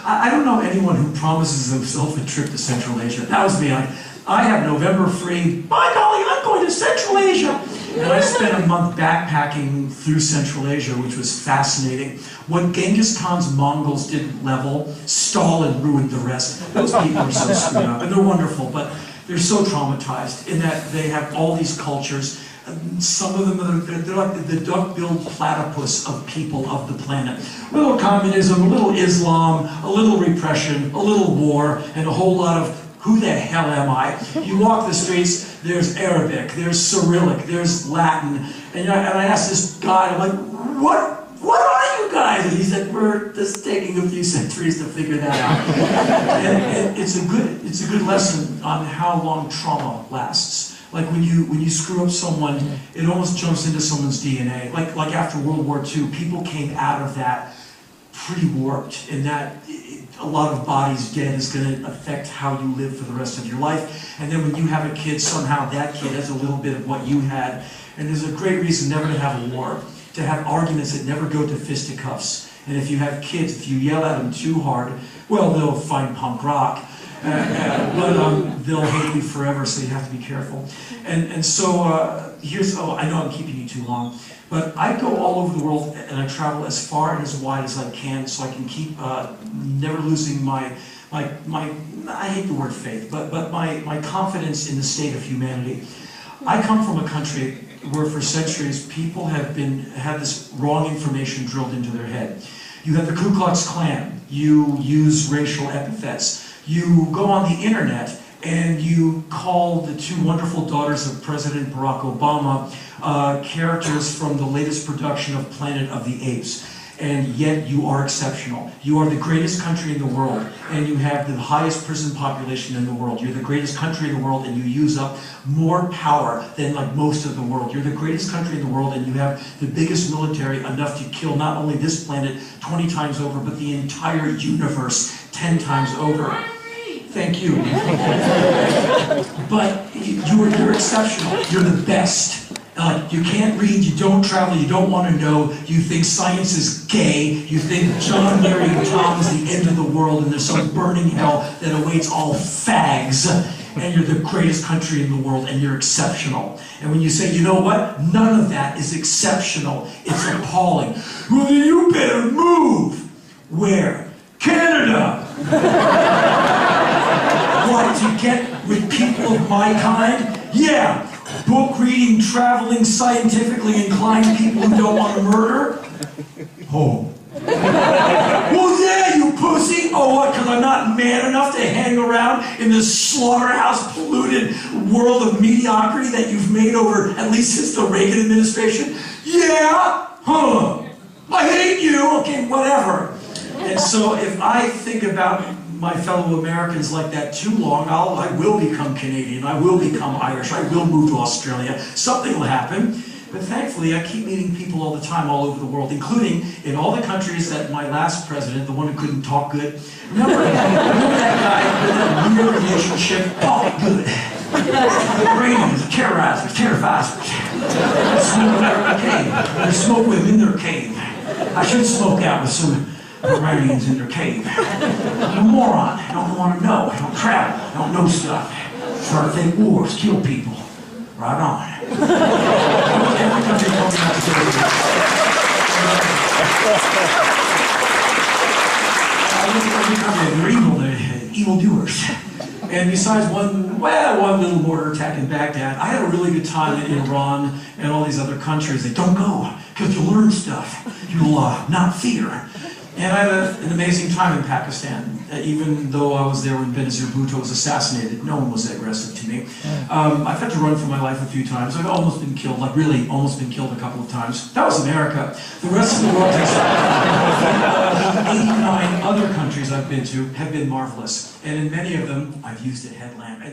I don't know anyone who promises himself a trip to Central Asia. That was me. I have November free. By golly, I'm going to Central Asia. And I spent a month backpacking through Central Asia, which was fascinating. What Genghis Khan's Mongols didn't level, Stalin ruined the rest. Those people are so screwed up, and they're wonderful, but they're so traumatized in that they have all these cultures. Some of them, they're like the duck-billed platypus of people of the planet. A little communism, a little Islam, a little repression, a little war, and a whole lot of who the hell am I? You walk the streets, there's Arabic, there's Cyrillic, there's Latin, and I asked this guy, I'm like, what are you guys? And he said, we're just taking a few centuries to figure that out. And it's a good lesson on how long trauma lasts. Like when you screw up someone, it almost jumps into someone's DNA. Like after World War II, people came out of that pretty warped, and that a lot of bodies dead is going to affect how you live for the rest of your life. And then when you have a kid, somehow that kid has a little bit of what you had. And there's a great reason never to have a war, to have arguments that never go to fisticuffs. And if you have kids, if you yell at them too hard, well, they'll find punk rock. But they'll hate you forever, so you have to be careful. And so I know I'm keeping you too long, but I go all over the world and I travel as far and as wide as I can, so I can keep never losing my I hate the word faith, but my confidence in the state of humanity. I come from a country where for centuries people have had this wrong information drilled into their head. You have the Ku Klux Klan. You use racial epithets. You go on the internet and you call the two wonderful daughters of President Barack Obama characters from the latest production of Planet of the Apes. And yet you are exceptional. You are the greatest country in the world, and you have the highest prison population in the world. You're the greatest country in the world, and you use up more power than like most of the world. You're the greatest country in the world, and you have the biggest military, enough to kill not only this planet 20 times over, but the entire universe 10 times over. Thank you. But you're exceptional. You're the best. You can't read, you don't travel, you don't want to know, you think science is gay, you think John, Mary, and Tom is the end of the world and there's some burning hell that awaits all fags, and you're the greatest country in the world and you're exceptional. And when you say, you know what, none of that is exceptional, it's appalling. Well, then you better move. Where? Canada! What, to get with people of my kind? Yeah. Book reading, traveling, scientifically inclined people who don't want to murder? Home. Well, yeah, you pussy! Oh, what, because I'm not man enough to hang around in this slaughterhouse, polluted world of mediocrity that you've made over, at least since the Reagan administration? Yeah? Huh. I hate you! Okay, whatever. And so if I think about my fellow Americans like that too long, I will become Canadian, I will become Irish, I will move to Australia. Something will happen. But thankfully, I keep meeting people all the time all over the world, including in all the countries that my last president, the one who couldn't talk good, remember that guy with that weird relationship? Oh, good. Iranians, terrorizers, terrorizers. Smoke out of their cave. They smoke with them in their cave. I should smoke out with some Iranians in their cave. I'm a moron. I don't want to know. I don't travel. I don't know stuff. Start fake wars, kill people. Right on. Every country tells me not to do it. Every country, they're evil. They're evildoers. And besides one little mortar attack in Baghdad, I had a really good time in Iran and all these other countries. They don't go, because you'll learn stuff. You'll not fear. And I had an amazing time in Pakistan, even though I was there when Benazir Bhutto was assassinated. No one was aggressive to me. I've had to run for my life a few times. I've almost been killed, like really almost been killed a couple of times. That was America. The rest of the world takes 89 other countries I've been to have been marvelous. And in many of them, I've used a headlamp.